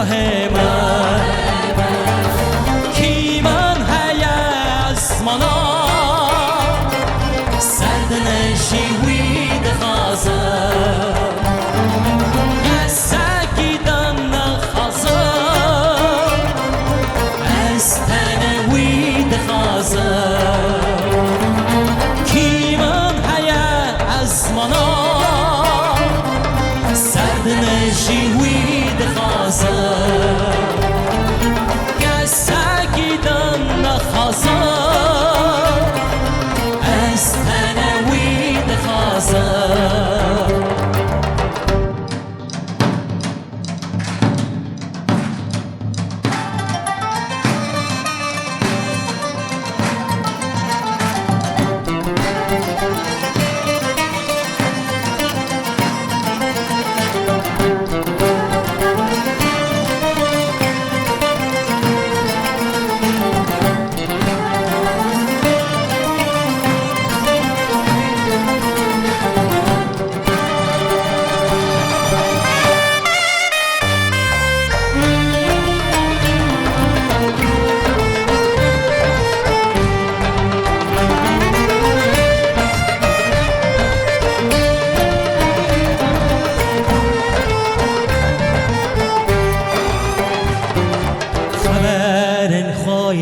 راه من کی من هی اسمانا سرد نشیوی دخازه گسگیدن نخازه استنوی دخازه کی من هی اسمانا سرد نشیوی دخازه گسگیدن نخازه استنوی دخازه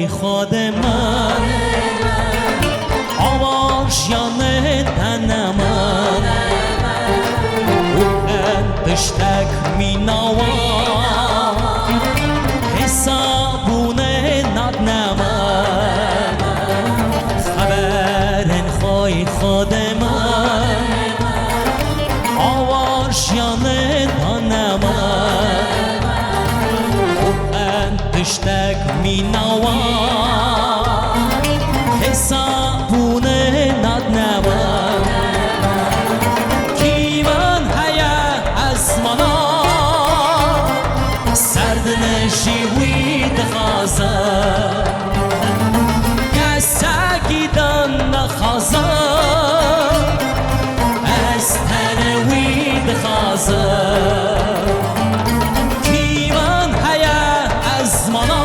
خود من آواشیان تن من او انتشتک می نوان حسابونه ندنمن خبرن خوی خود من آواشیان تن من او انتشتک می نوان حسابونه ندنمن کی من هی اسمانا سرد نشیوی دخازه گسگیدن نخازه استنوی دخازه کی من هی اسمانا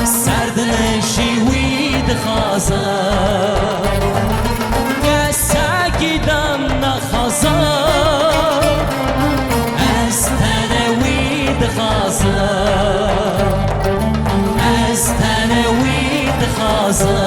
سرد نشیوی دخازه گسگیدن نخازه استنوی دخازه استنوی دخازه